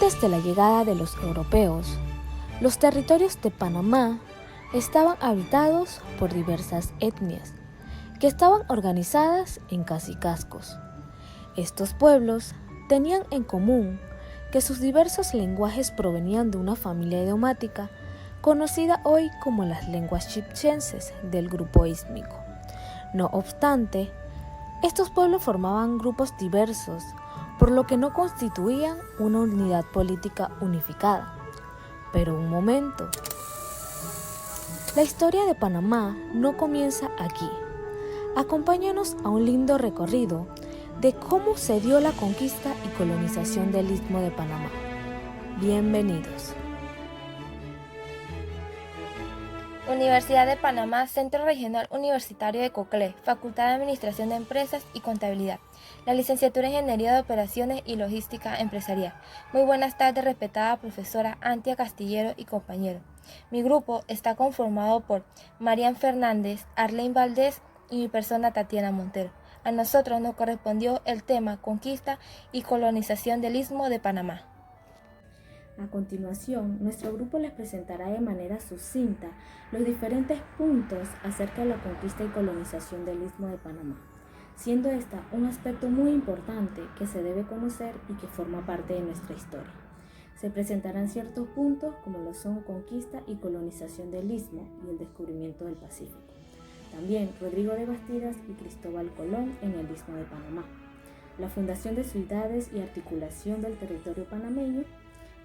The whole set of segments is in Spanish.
Antes de la llegada de los europeos, los territorios de Panamá estaban habitados por diversas etnias que estaban organizadas en cacicazgos. Estos pueblos tenían en común que sus diversos lenguajes provenían de una familia idiomática conocida hoy como las lenguas chibchenses del grupo ístmico. No obstante, estos pueblos formaban grupos diversos, por lo que no constituían una unidad política unificada. Pero un momento. La historia de Panamá no comienza aquí. Acompáñanos a un lindo recorrido de cómo se dio la conquista y colonización del Istmo de Panamá. Bienvenidos. Universidad de Panamá, Centro Regional Universitario de Coclé, Facultad de Administración de Empresas y Contabilidad, la licenciatura en Ingeniería de Operaciones y Logística Empresarial. Muy buenas tardes, respetada profesora Antia Castillero y compañero. Mi grupo está conformado por Marian Fernández, Arlene Valdés y mi persona Tatiana Montero. A nosotros nos correspondió el tema Conquista y colonización del Istmo de Panamá. A continuación, nuestro grupo les presentará de manera sucinta los diferentes puntos acerca de la conquista y colonización del Istmo de Panamá, siendo esta un aspecto muy importante que se debe conocer y que forma parte de nuestra historia. Se presentarán ciertos puntos como lo son conquista y colonización del Istmo y el descubrimiento del Pacífico. También Rodrigo de Bastidas y Cristóbal Colón en el Istmo de Panamá, la fundación de ciudades y articulación del territorio panameño,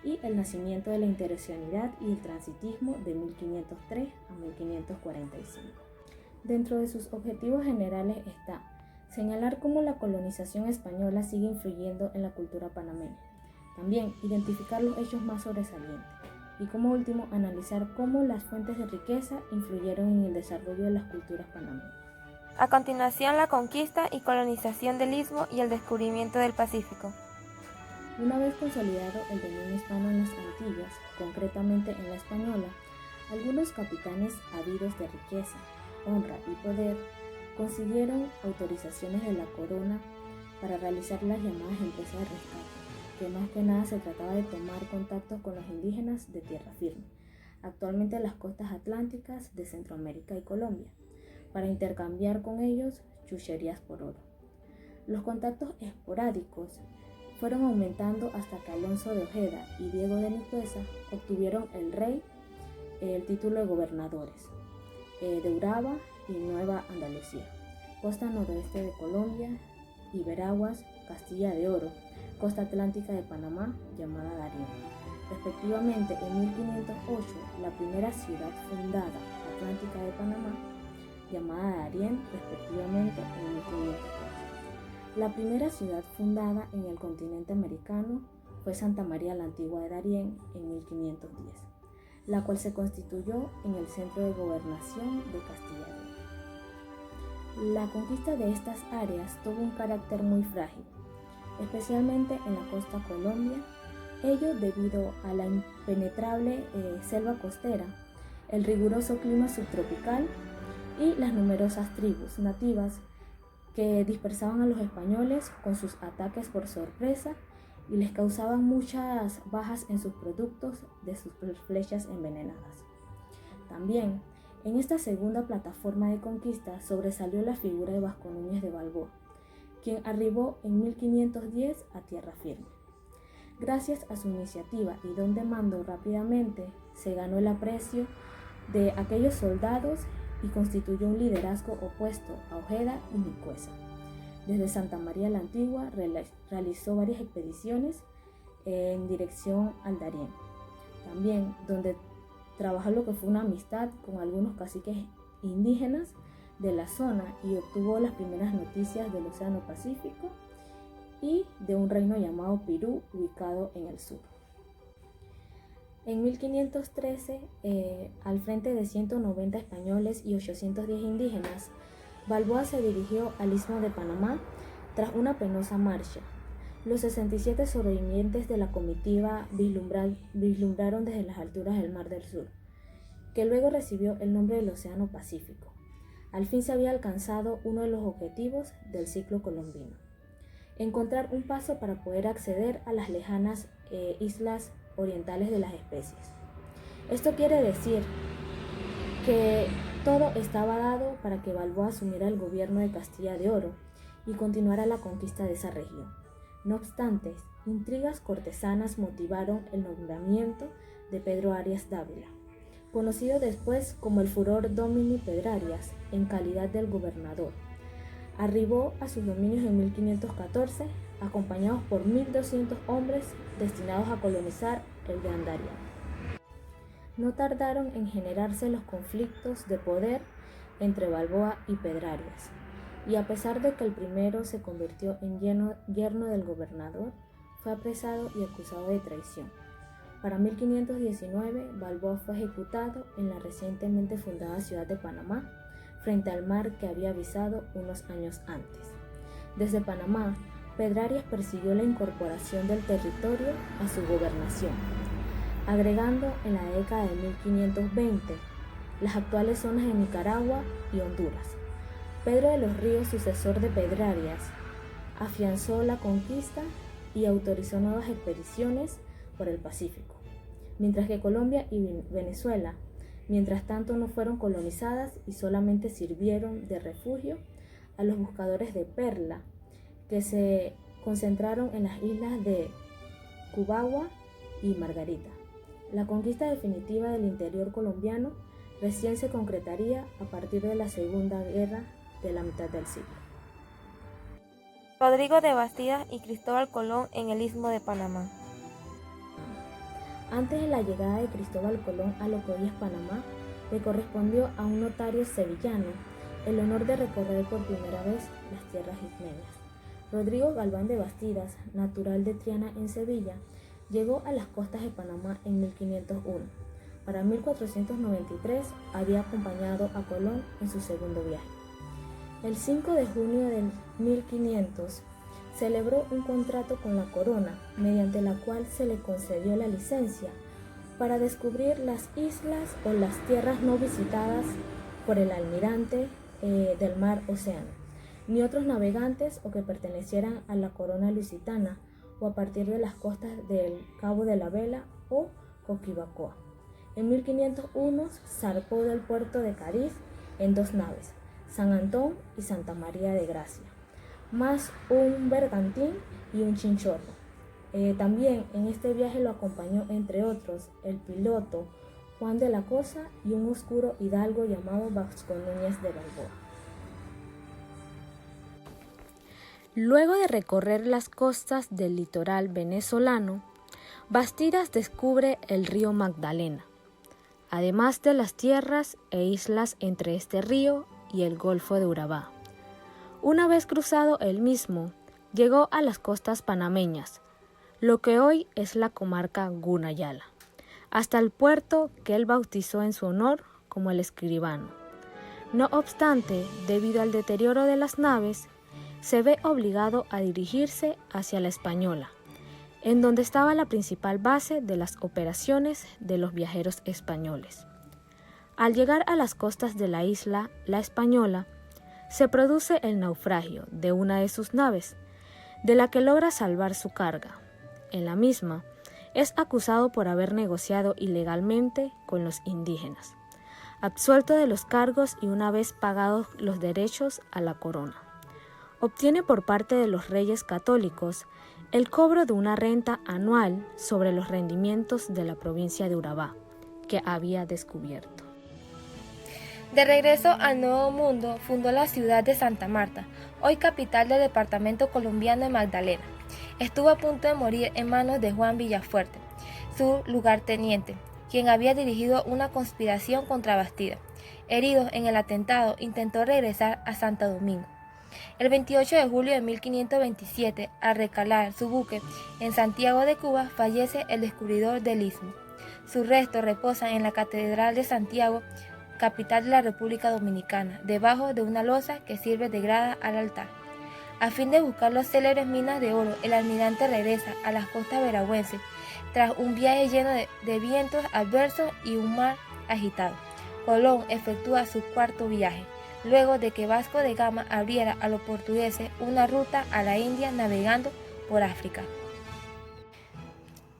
y el nacimiento de la integracionalidad y el transitismo de 1503 a 1545. Dentro de sus objetivos generales está señalar cómo la colonización española sigue influyendo en la cultura panameña, también identificar los hechos más sobresalientes y como último analizar cómo las fuentes de riqueza influyeron en el desarrollo de las culturas panameñas. A continuación, la conquista y colonización del Istmo y el descubrimiento del Pacífico. Una vez consolidado el dominio hispano en las Antillas, concretamente en la Española, algunos capitanes ávidos de riqueza, honra y poder consiguieron autorizaciones de la corona para realizar las llamadas empresas de rescate, que más que nada se trataba de tomar contactos con los indígenas de tierra firme, actualmente en las costas atlánticas de Centroamérica y Colombia, para intercambiar con ellos chucherías por oro. Los contactos esporádicos fueron aumentando hasta que Alonso de Ojeda y Diego de Nicuesa obtuvieron el título de gobernadores de Uraba y Nueva Andalucía, costa noroeste de Colombia y Veraguas, Castilla de Oro, costa atlántica de Panamá, llamada Darién. Respectivamente, en 1508, la primera ciudad fundada atlántica de Panamá, llamada Darién, respectivamente en 1508. La primera ciudad fundada en el continente americano fue Santa María la Antigua de Darién en 1510, la cual se constituyó en el centro de gobernación de Castilla y León. La conquista de estas áreas tuvo un carácter muy frágil, especialmente en la costa Colombia, ello debido a la impenetrable selva costera, el riguroso clima subtropical y las numerosas tribus nativas que dispersaban a los españoles con sus ataques por sorpresa y les causaban muchas bajas en sus productos de sus flechas envenenadas. También, en esta segunda plataforma de conquista sobresalió la figura de Vasco Núñez de Balboa, quien arribó en 1510 a tierra firme. Gracias a su iniciativa y don de mando rápidamente se ganó el aprecio de aquellos soldados y constituyó un liderazgo opuesto a Ojeda y Nicuesa. Desde Santa María la Antigua realizó varias expediciones en dirección al Darién, también donde trabajó lo que fue una amistad con algunos caciques indígenas de la zona y obtuvo las primeras noticias del Océano Pacífico y de un reino llamado Pirú ubicado en el sur. En 1513, al frente de 190 españoles y 810 indígenas, Balboa se dirigió al Istmo de Panamá tras una penosa marcha. Los 67 sobrevivientes de la comitiva vislumbraron desde las alturas del Mar del Sur, que luego recibió el nombre del Océano Pacífico. Al fin se había alcanzado uno de los objetivos del ciclo colombino. encontrar un paso para poder acceder a las lejanas islas orientales de las especies. Esto quiere decir que todo estaba dado para que Balboa asumiera el gobierno de Castilla de Oro y continuara la conquista de esa región. No obstante, intrigas cortesanas motivaron el nombramiento de Pedro Arias Dávila, conocido después como el Furor Domini Pedrarias, en calidad del gobernador. Arribó a sus dominios en 1514, acompañados por 1.200 hombres destinados a colonizar el Gran Daria. No tardaron en generarse los conflictos de poder entre Balboa y Pedrarias, y a pesar de que el primero se convirtió en yerno del gobernador, fue apresado y acusado de traición. Para 1519, Balboa fue ejecutado en la recientemente fundada ciudad de Panamá, frente al mar que había avisado unos años antes. Desde Panamá, Pedrarias persiguió la incorporación del territorio a su gobernación, agregando en la década de 1520 las actuales zonas de Nicaragua y Honduras. Pedro de los Ríos, sucesor de Pedrarias, afianzó la conquista y autorizó nuevas expediciones por el Pacífico, mientras que Colombia y Venezuela, mientras tanto, no fueron colonizadas y solamente sirvieron de refugio a los buscadores de perla que se concentraron en las islas de Cubagua y Margarita. La conquista definitiva del interior colombiano recién se concretaría a partir de la Segunda Guerra de la mitad del siglo. Rodrigo de Bastidas y Cristóbal Colón en el Istmo de Panamá. Antes de la llegada de Cristóbal Colón a lo que hoy es Panamá, le correspondió a un notario sevillano el honor de recorrer por primera vez las tierras isleñas. Rodrigo Galván de Bastidas, natural de Triana en Sevilla, llegó a las costas de Panamá en 1501. Para 1493 había acompañado a Colón en su segundo viaje. El 5 de junio de 1500 celebró un contrato con la corona, mediante la cual se le concedió la licencia para descubrir las islas o las tierras no visitadas por el almirante del mar Océano, ni otros navegantes o que pertenecieran a la corona lusitana o a partir de las costas del Cabo de la Vela o Coquibacoa. En 1501 zarpó del puerto de Cádiz en 2 naves, San Antón y Santa María de Gracia, más un bergantín y un chinchorro. También en este viaje lo acompañó, entre otros, el piloto Juan de la Cosa y un oscuro hidalgo llamado Vasco Núñez de Balboa. Luego de recorrer las costas del litoral venezolano, Bastidas descubre el río Magdalena, además de las tierras e islas entre este río y el Golfo de Urabá. Una vez cruzado el mismo, llegó a las costas panameñas, lo que hoy es la comarca Gunayala, hasta el puerto que él bautizó en su honor como el Escribano. No obstante, debido al deterioro de las naves, se ve obligado a dirigirse hacia la Española, en donde estaba la principal base de las operaciones de los viajeros españoles. Al llegar a las costas de la isla La Española, se produce el naufragio de una de sus naves, de la que logra salvar su carga. En la misma, es acusado por haber negociado ilegalmente con los indígenas, absuelto de los cargos y una vez pagados los derechos a la corona. Obtiene por parte de los reyes católicos el cobro de una renta anual sobre los rendimientos de la provincia de Urabá, que había descubierto. De regreso al Nuevo Mundo, fundó la ciudad de Santa Marta, hoy capital del departamento colombiano de Magdalena. Estuvo a punto de morir en manos de Juan Villafuerte, su lugarteniente, quien había dirigido una conspiración contra Bastidas. Herido en el atentado, intentó regresar a Santo Domingo. El 28 de julio de 1527, al recalar su buque en Santiago de Cuba, fallece el descubridor del Istmo. Sus restos reposan en la Catedral de Santiago, capital de la República Dominicana, debajo de una losa que sirve de grada al altar. A fin de buscar las célebres minas de oro, el almirante regresa a las costas veragüenses tras un viaje lleno de vientos adversos y un mar agitado. Colón efectúa su cuarto viaje, luego de que Vasco de Gama abriera a los portugueses una ruta a la India navegando por África.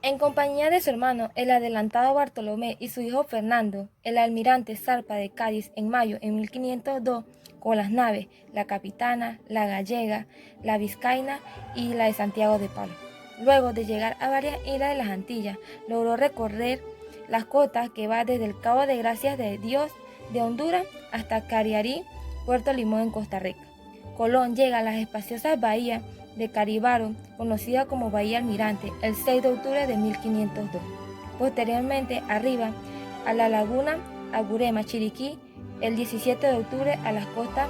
En compañía de su hermano, el adelantado Bartolomé, y su hijo Fernando, el almirante zarpa de Cádiz en mayo de 1502 con las naves la Capitana, la Gallega, la Vizcaína y la de Santiago de Palo. Luego de llegar a varias islas de las Antillas, logró recorrer las costas que va desde el Cabo de Gracias de Dios de Honduras hasta Cariarí, Puerto Limón en Costa Rica. Colón llega a las espaciosas bahías de Caribaro, conocida como Bahía Almirante, el 6 de octubre de 1502. Posteriormente arriba a la laguna Agurema, Chiriquí, el 17 de octubre a las costas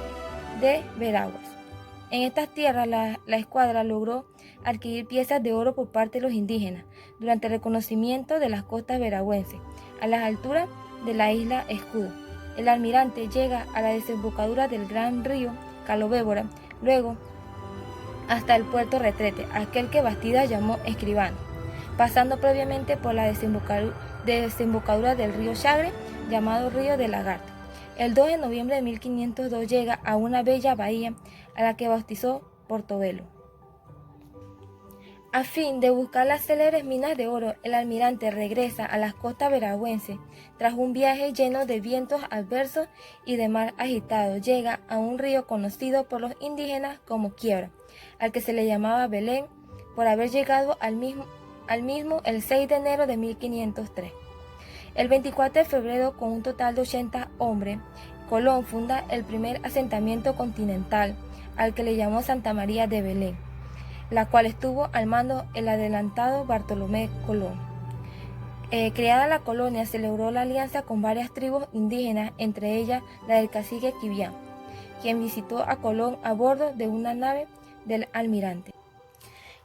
de Veraguas. En estas tierras la escuadra logró adquirir piezas de oro por parte de los indígenas durante el reconocimiento de las costas veragüenses, a las alturas de la isla Escudo. El almirante llega a la desembocadura del gran río Calobébora, luego hasta el puerto Retrete, aquel que Bastida llamó Escribano, pasando previamente por la desembocadura del río Chagre, llamado Río de Lagarto. El 2 de noviembre de 1502 llega a una bella bahía a la que bautizó Portobelo. A fin de buscar las célebres minas de oro, el almirante regresa a las costas veragüenses. Tras un viaje lleno de vientos adversos y de mar agitado, llega a un río conocido por los indígenas como Quiebra, al que se le llamaba Belén, por haber llegado al mismo el 6 de enero de 1503. El 24 de febrero, con un total de 80 hombres, Colón funda el primer asentamiento continental, al que le llamó Santa María de Belén, la cual estuvo al mando el adelantado Bartolomé Colón. Creada la colonia, celebró la alianza con varias tribus indígenas, entre ellas la del cacique Quibián, quien visitó a Colón a bordo de una nave del almirante.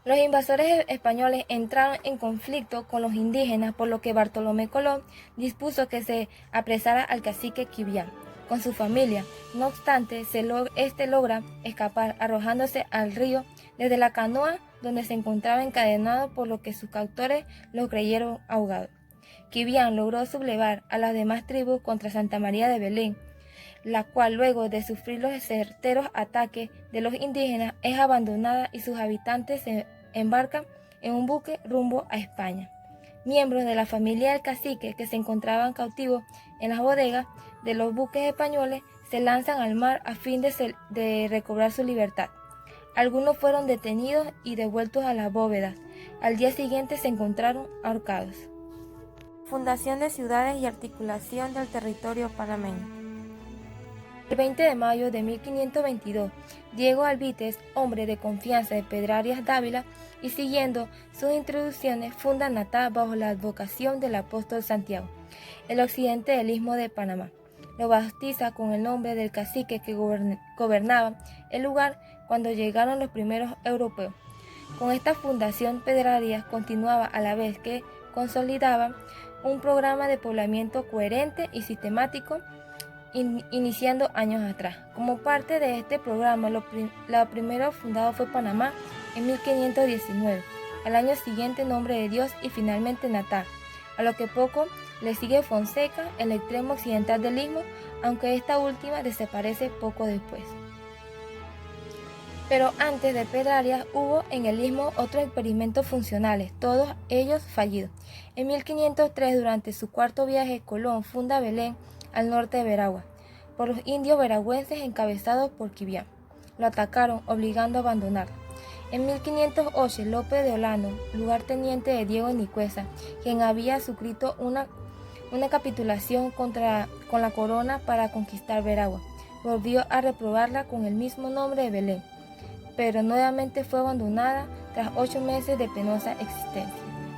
Los invasores españoles entraron en conflicto con los indígenas, por lo que Bartolomé Colón dispuso que se apresara al cacique Quibián con su familia. No obstante, este logra escapar arrojándose al río desde la canoa donde se encontraba encadenado, por lo que sus captores lo creyeron ahogado. Quibián logró sublevar a las demás tribus contra Santa María de Belén, la cual, luego de sufrir los certeros ataques de los indígenas, es abandonada y sus habitantes se embarcan en un buque rumbo a España. Miembros de la familia del cacique que se encontraban cautivos en las bodegas de los buques españoles se lanzan al mar a fin de recobrar su libertad. Algunos fueron detenidos y devueltos a las bóvedas. Al día siguiente se encontraron ahorcados. Fundación de ciudades y articulación del territorio panameño. El 20 de mayo de 1522, Diego Albites, hombre de confianza de Pedrarias Dávila, y siguiendo sus introducciones, funda Natá bajo la advocación del apóstol Santiago, el occidente del Istmo de Panamá. Lo bautiza con el nombre del cacique que gobernaba el lugar cuando llegaron los primeros europeos. Con esta fundación, Pedrarias continuaba a la vez que consolidaba un programa de poblamiento coherente y sistemático, iniciando años atrás. Como parte de este programa, lo primero fundado fue Panamá en 1519, al año siguiente Nombre de Dios y finalmente Natá, a lo que poco le sigue Fonseca, en el extremo occidental del istmo, aunque esta última desaparece poco después. Pero antes de Pedrarias hubo en el istmo otros experimentos funcionales, todos ellos fallidos. En 1503, durante su cuarto viaje, Colón funda Belén, al norte de Veraguas, por los indios veragüenses encabezados por Quibián. Lo atacaron, obligando a abandonarlo. En 1508, Lope de Olano, lugarteniente de Diego Nicuesa, quien había suscrito una capitulación con la corona para conquistar Veraguas, volvió a reprobarla con el mismo nombre de Belén, pero nuevamente fue abandonada tras 8 meses de penosa existencia.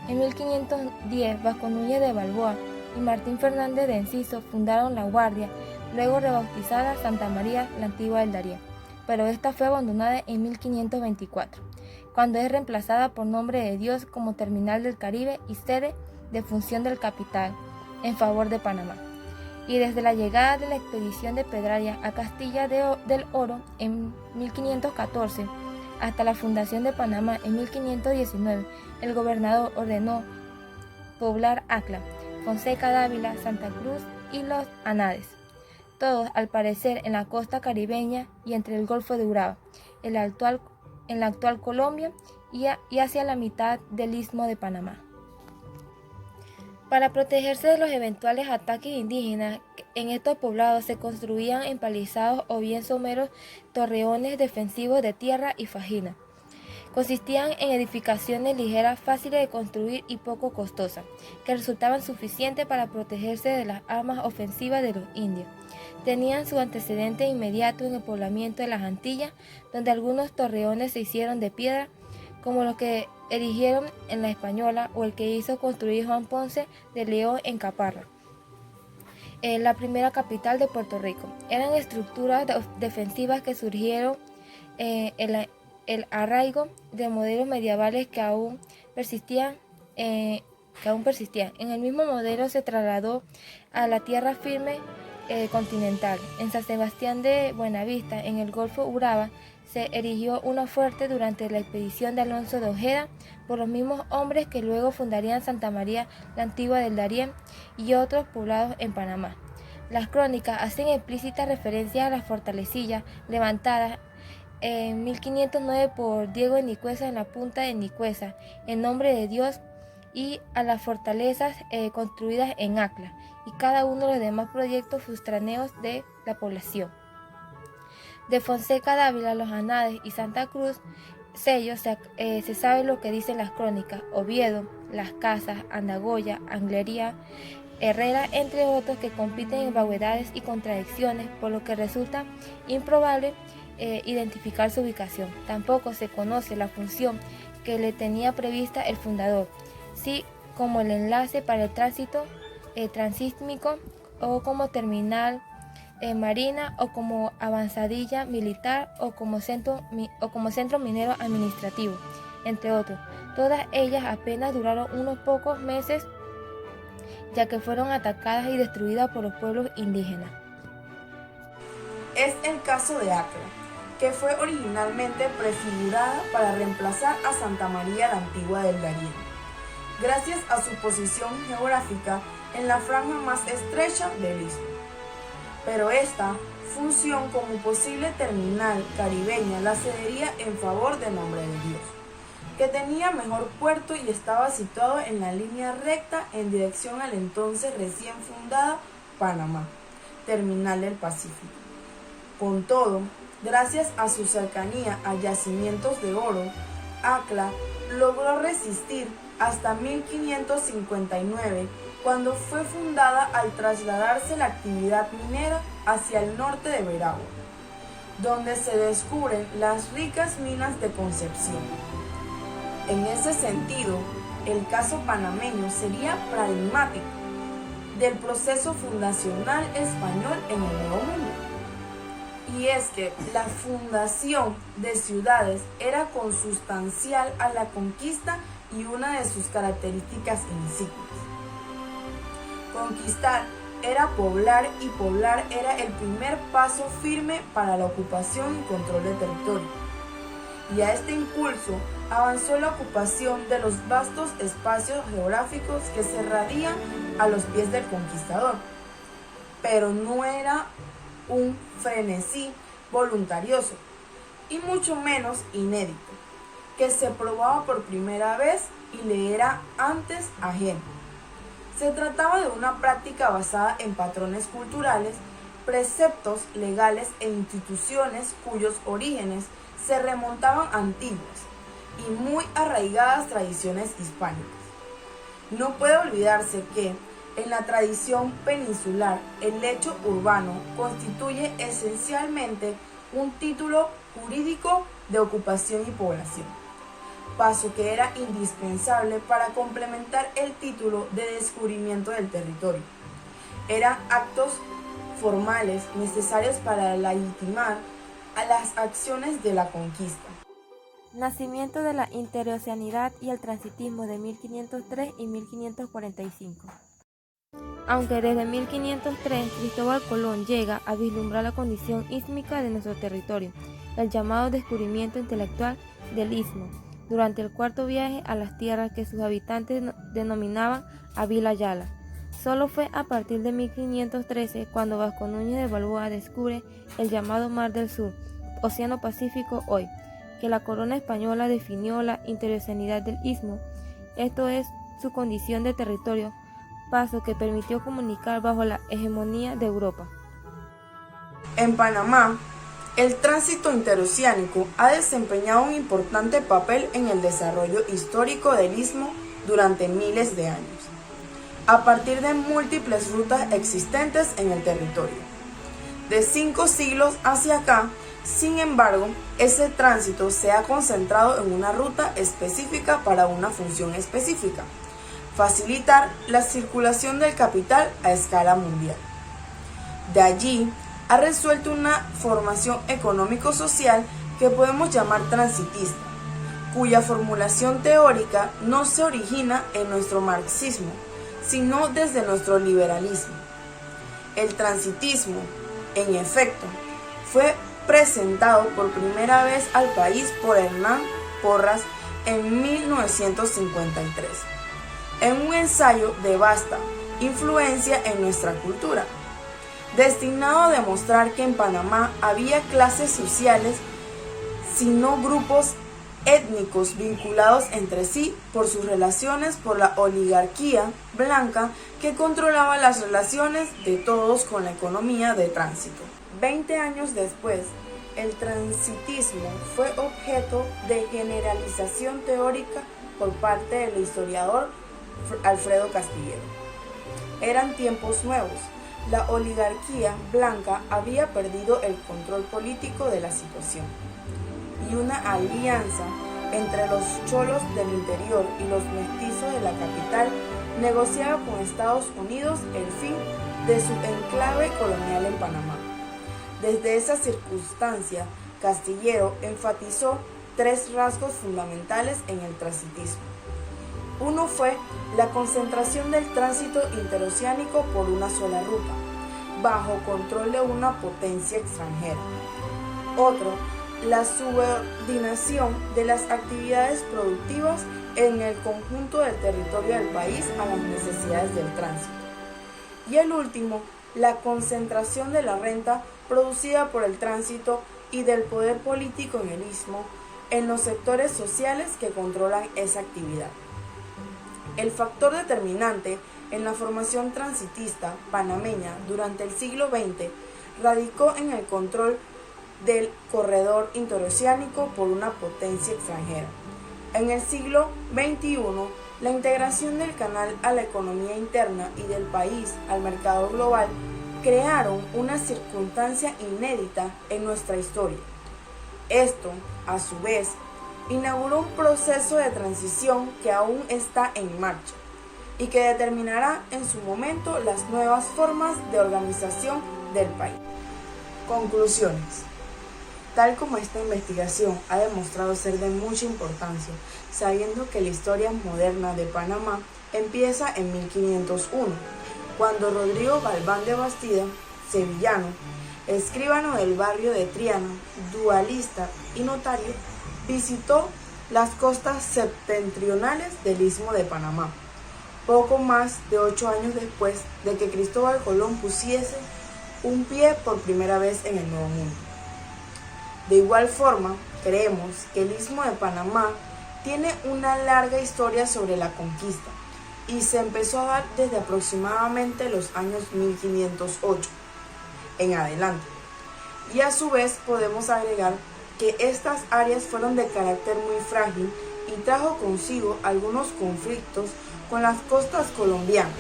En 1510, Vasco Núñez de Balboa y Martín Fernández de Enciso fundaron La Guardia, luego rebautizada Santa María la Antigua del Darién, pero esta fue abandonada en 1524, cuando es reemplazada por Nombre de Dios como terminal del Caribe y sede de función del capital en favor de Panamá. Y desde la llegada de la expedición de Pedrarias a Castilla del Oro en 1514 hasta la fundación de Panamá en 1519, el gobernador ordenó poblar Acla, Fonseca Dávila, Santa Cruz y los Anades. todos al parecer en la costa caribeña y entre el Golfo de Urabá, en la actual Colombia y hacia la mitad del Istmo de Panamá. Para protegerse de los eventuales ataques indígenas, en estos poblados se construían empalizados o bien someros torreones defensivos de tierra y fajina. Consistían en edificaciones ligeras, fáciles de construir y poco costosas, que resultaban suficientes para protegerse de las armas ofensivas de los indios. Tenían su antecedente inmediato en el poblamiento de las Antillas, donde algunos torreones se hicieron de piedra, como los que erigieron en la Española o el que hizo construir Juan Ponce de León en Caparra, la primera capital de Puerto Rico. Eran estructuras defensivas que surgieron el arraigo de modelos medievales que aún persistían. En el mismo modelo se trasladó a la tierra firme continental. En San Sebastián de Buenavista, en el Golfo Urabá, se erigió una fuerte durante la expedición de Alonso de Ojeda por los mismos hombres que luego fundarían Santa María la Antigua del Darién y otros poblados en Panamá. Las crónicas hacen explícita referencia a las fortalecillas levantadas en 1509 por Diego de Nicuesa en la punta de Nicuesa, en nombre de Dios, y a las fortalezas construidas en Acla, y cada uno de los demás proyectos frustraneos de la población. De Fonseca Dávila, Los Anades y Santa Cruz, sellos, se sabe lo que dicen las crónicas: Oviedo, Las Casas, Andagoya, Anglería, Herrera, entre otros, que compiten en vaguedades y contradicciones, por lo que resulta improbable identificar su ubicación. Tampoco se conoce la función que le tenía prevista el fundador, sí como el enlace para el tránsito transísmico, o como terminal marina, o como avanzadilla militar, o como centro minero administrativo, entre otros. Todas ellas apenas duraron unos pocos meses, ya que fueron atacadas y destruidas por los pueblos indígenas. Es el caso de Acla, que fue originalmente prefigurada para reemplazar a Santa María la Antigua del Darién, gracias a su posición geográfica en la franja más estrecha del istmo. Pero esta función como posible terminal caribeña la cedería en favor de Nombre de Dios, que tenía mejor puerto y estaba situado en la línea recta en dirección al entonces recién fundada Panamá, terminal del Pacífico. Con todo, gracias a su cercanía a yacimientos de oro, Acla logró resistir hasta 1559, cuando fue fundada al trasladarse la actividad minera hacia el norte de Veragua, donde se descubren las ricas minas de Concepción. En ese sentido, el caso panameño sería paradigmático del proceso fundacional español en el Nuevo Mundo. Y es que la fundación de ciudades era consustancial a la conquista y una de sus características insignes. Conquistar era poblar, y poblar era el primer paso firme para la ocupación y control de territorio. Y a este impulso avanzó la ocupación de los vastos espacios geográficos que se radian a los pies del conquistador. Pero no era un frenesí voluntarioso, y mucho menos inédito, que se probaba por primera vez y le era antes ajeno. Se trataba de una práctica basada en patrones culturales, preceptos legales e instituciones cuyos orígenes se remontaban a antiguas y muy arraigadas tradiciones hispánicas. No puede olvidarse que, en la tradición peninsular, el hecho urbano constituye esencialmente un título jurídico de ocupación y población, paso que era indispensable para complementar el título de descubrimiento del territorio. Eran actos formales necesarios para legitimar a las acciones de la conquista. Nacimiento de la interoceanidad y el transitismo de 1503 y 1545. Aunque desde 1503 Cristóbal Colón llega a vislumbrar la condición ísmica de nuestro territorio, el llamado descubrimiento intelectual del istmo, durante el cuarto viaje a las tierras que sus habitantes denominaban Avila Yala, Solo fue a partir de 1513 cuando Vasco Núñez de Balboa descubre el llamado Mar del Sur, Océano Pacífico hoy, que la corona española definió la interoceanidad del istmo, esto es, su condición de territorio, paso que permitió comunicar bajo la hegemonía de Europa. En Panamá, el tránsito interoceánico ha desempeñado un importante papel en el desarrollo histórico del istmo durante miles de años, a partir de múltiples rutas existentes en el territorio. De 5 siglos hacia acá, sin embargo, ese tránsito se ha concentrado en una ruta específica para una función específica: facilitar la circulación del capital a escala mundial. De allí, ha resuelto una formación económico-social que podemos llamar transitista, cuya formulación teórica no se origina en nuestro marxismo, sino desde nuestro liberalismo. El transitismo, en efecto, fue presentado por primera vez al país por Hernán Porras en 1953, en un ensayo de vasta influencia en nuestra cultura, destinado a demostrar que en Panamá había clases sociales, sino grupos étnicos vinculados entre sí por sus relaciones por la oligarquía blanca que controlaba las relaciones de todos con la economía de tránsito. 20 años después, el transitismo fue objeto de generalización teórica por parte del historiador Alfredo Castillero. Eran tiempos nuevos. La oligarquía blanca había perdido el control político de la situación, y una alianza entre los cholos del interior y los mestizos de la capital negociaba con Estados Unidos el fin de su enclave colonial en Panamá. Desde esa circunstancia, Castillero enfatizó 3 rasgos fundamentales en el transitismo. Uno fue la concentración del tránsito interoceánico por una sola ruta, bajo control de una potencia extranjera. Otro, la subordinación de las actividades productivas en el conjunto del territorio del país a las necesidades del tránsito. Y el último, la concentración de la renta producida por el tránsito y del poder político en el istmo en los sectores sociales que controlan esa actividad. El factor determinante en la formación transitista panameña durante el siglo XX radicó en el control del corredor interoceánico por una potencia extranjera. En el siglo XXI, la integración del canal a la economía interna y del país al mercado global crearon una circunstancia inédita en nuestra historia. Esto, a su vez, inauguró un proceso de transición que aún está en marcha y que determinará en su momento las nuevas formas de organización del país. Conclusiones. Tal como esta investigación ha demostrado ser de mucha importancia, sabiendo que la historia moderna de Panamá empieza en 1501, cuando Rodrigo Galván de Bastida, sevillano, escribano del barrio de Triana, dualista y notario, visitó las costas septentrionales del Istmo de Panamá, poco más de 8 años después de que Cristóbal Colón pusiese un pie por primera vez en el Nuevo Mundo. De igual forma, creemos que el Istmo de Panamá tiene una larga historia sobre la conquista y se empezó a dar desde aproximadamente los años 1508 en adelante. Y a su vez podemos agregar que estas áreas fueron de carácter muy frágil y trajo consigo algunos conflictos con las costas colombianas,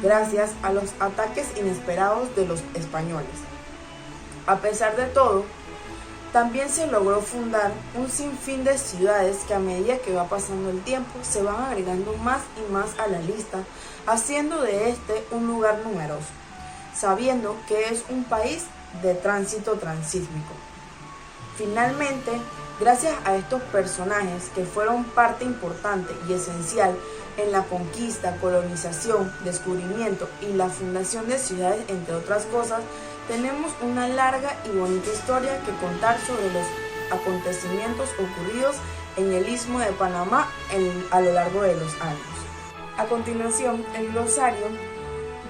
gracias a los ataques inesperados de los españoles. A pesar de todo, también se logró fundar un sinfín de ciudades que a medida que va pasando el tiempo se van agregando más y más a la lista, haciendo de este un lugar numeroso, sabiendo que es un país de tránsito transísmico. Finalmente, gracias a estos personajes que fueron parte importante y esencial en la conquista, colonización, descubrimiento y la fundación de ciudades, entre otras cosas, tenemos una larga y bonita historia que contar sobre los acontecimientos ocurridos en el Istmo de Panamá a lo largo de los años. A continuación, el glosario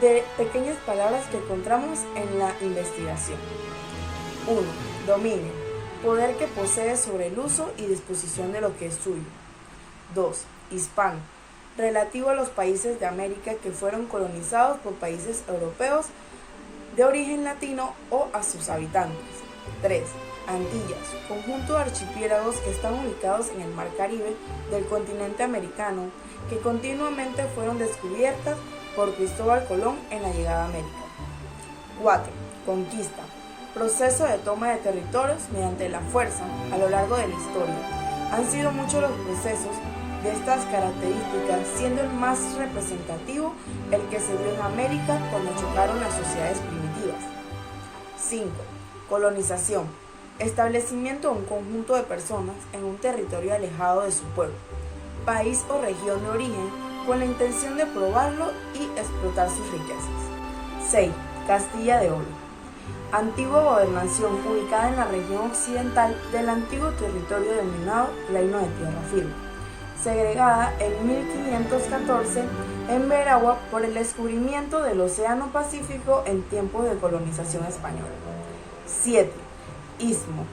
de pequeñas palabras que encontramos en la investigación. 1. Dominio, poder que posee sobre el uso y disposición de lo que es suyo. 2. Hispano, relativo a los países de América que fueron colonizados por países europeos de origen latino o a sus habitantes. 3. Antillas, conjunto de archipiélagos que están ubicados en el mar Caribe del continente americano, que continuamente fueron descubiertas por Cristóbal Colón en la llegada a América. 4. Conquista, proceso de toma de territorios mediante la fuerza a lo largo de la historia. Han sido muchos los procesos de estas características, siendo el más representativo el que se dio en América cuando chocaron las sociedades primitivas. 5. Colonización, establecimiento de un conjunto de personas en un territorio alejado de su pueblo, país o región de origen, con la intención de probarlo y explotar sus riquezas. 6. Castilla de Oro, antigua gobernación ubicada en la región occidental del antiguo territorio denominado Reino de Tierra Firme, segregada en 1514 en Veragua por el descubrimiento del Océano Pacífico en tiempos de colonización española. 7. Istmo,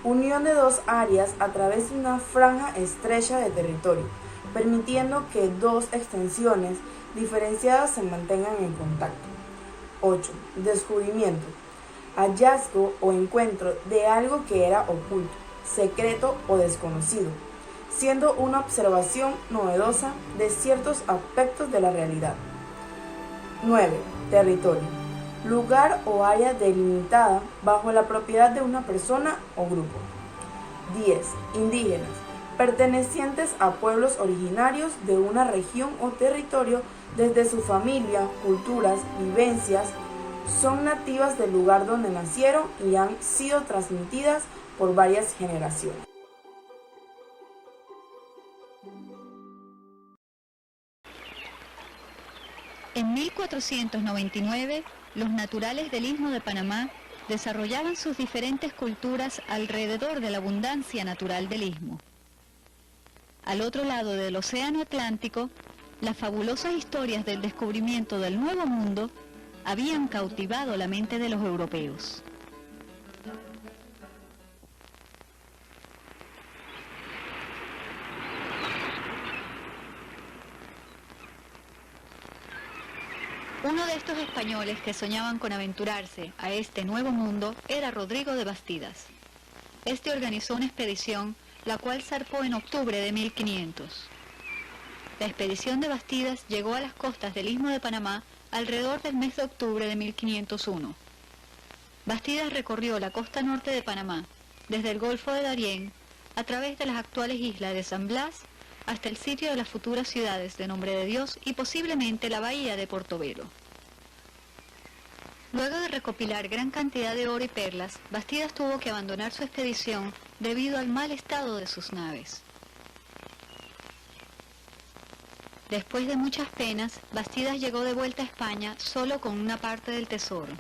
unión de dos áreas a través de una franja estrecha de territorio, permitiendo que dos extensiones diferenciadas se mantengan en contacto. 8. Descubrimiento, hallazgo o encuentro de algo que era oculto, secreto o desconocido, siendo una observación novedosa de ciertos aspectos de la realidad. 9. Territorio, lugar o área delimitada bajo la propiedad de una persona o grupo. 10. Indígenas, pertenecientes a pueblos originarios de una región o territorio desde su familia, culturas, vivencias, son nativas del lugar donde nacieron y han sido transmitidas por varias generaciones. En 1499, los naturales del Istmo de Panamá desarrollaban sus diferentes culturas alrededor de la abundancia natural del istmo. Al otro lado del Océano Atlántico, las fabulosas historias del descubrimiento del Nuevo Mundo habían cautivado la mente de los europeos. Uno de estos españoles que soñaban con aventurarse a este nuevo mundo era Rodrigo de Bastidas. Este organizó una expedición, la cual zarpó en octubre de 1500. La expedición de Bastidas llegó a las costas del Istmo de Panamá alrededor del mes de octubre de 1501. Bastidas recorrió la costa norte de Panamá, desde el Golfo de Darién, a través de las actuales islas de San Blas, hasta el sitio de las futuras ciudades de Nombre de Dios y posiblemente la bahía de Portobelo. Luego de recopilar gran cantidad de oro y perlas, Bastidas tuvo que abandonar su expedición debido al mal estado de sus naves. Después de muchas penas, Bastidas llegó de vuelta a España solo con una parte del tesoro.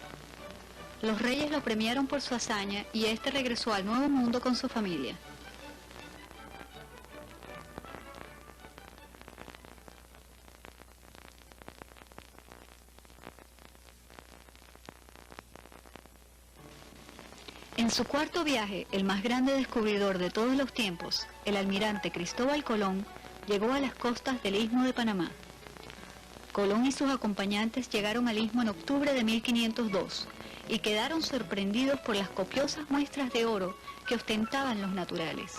Los reyes lo premiaron por su hazaña y éste regresó al Nuevo Mundo con su familia. En su cuarto viaje, el más grande descubridor de todos los tiempos, el almirante Cristóbal Colón, llegó a las costas del Istmo de Panamá. Colón y sus acompañantes llegaron al istmo en octubre de 1502 y quedaron sorprendidos por las copiosas muestras de oro que ostentaban los naturales.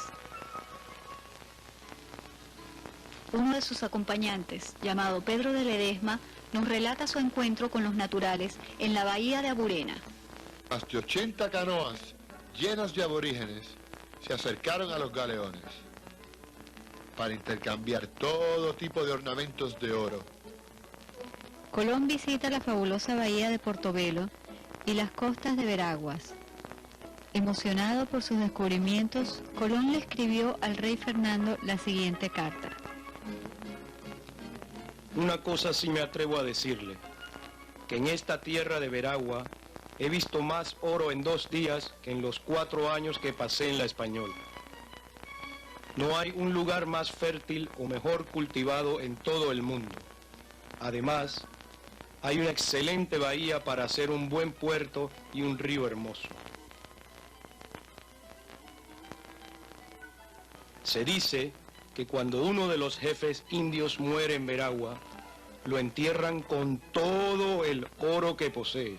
Uno de sus acompañantes, llamado Pedro de Ledesma, nos relata su encuentro con los naturales en la bahía de Aburena. Más de 80 canoas llenas de aborígenes se acercaron a los galeones para intercambiar todo tipo de ornamentos de oro. Colón visita la fabulosa bahía de Portobelo y las costas de Veraguas. Emocionado por sus descubrimientos, Colón le escribió al rey Fernando la siguiente carta. Una cosa sí me atrevo a decirle, que en esta tierra de Veragua he visto más oro en 2 días que en los 4 años que pasé en la Española. No hay un lugar más fértil o mejor cultivado en todo el mundo. Además, hay una excelente bahía para hacer un buen puerto y un río hermoso. Se dice que cuando uno de los jefes indios muere en Veragua, lo entierran con todo el oro que posee.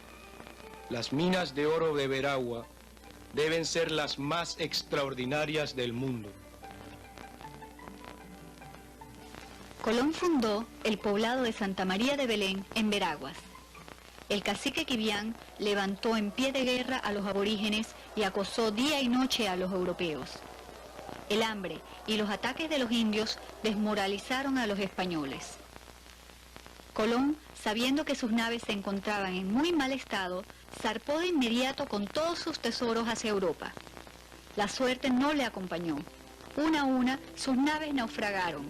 Las minas de oro de Veragua deben ser las más extraordinarias del mundo. Colón fundó el poblado de Santa María de Belén en Veraguas. El cacique Quibián levantó en pie de guerra a los aborígenes y acosó día y noche a los europeos. El hambre y los ataques de los indios desmoralizaron a los españoles. Colón, sabiendo que sus naves se encontraban en muy mal estado, zarpó de inmediato con todos sus tesoros hacia Europa. La suerte no le acompañó. Una a una, sus naves naufragaron.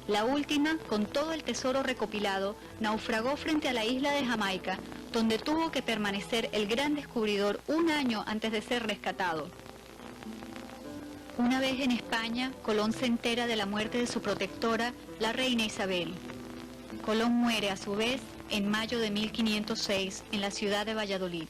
La última, con todo el tesoro recopilado, naufragó frente a la isla de Jamaica, donde tuvo que permanecer el gran descubridor un año antes de ser rescatado. Una vez en España, Colón se entera de la muerte de su protectora, la reina Isabel. Colón muere a su vez en mayo de 1506 en la ciudad de Valladolid.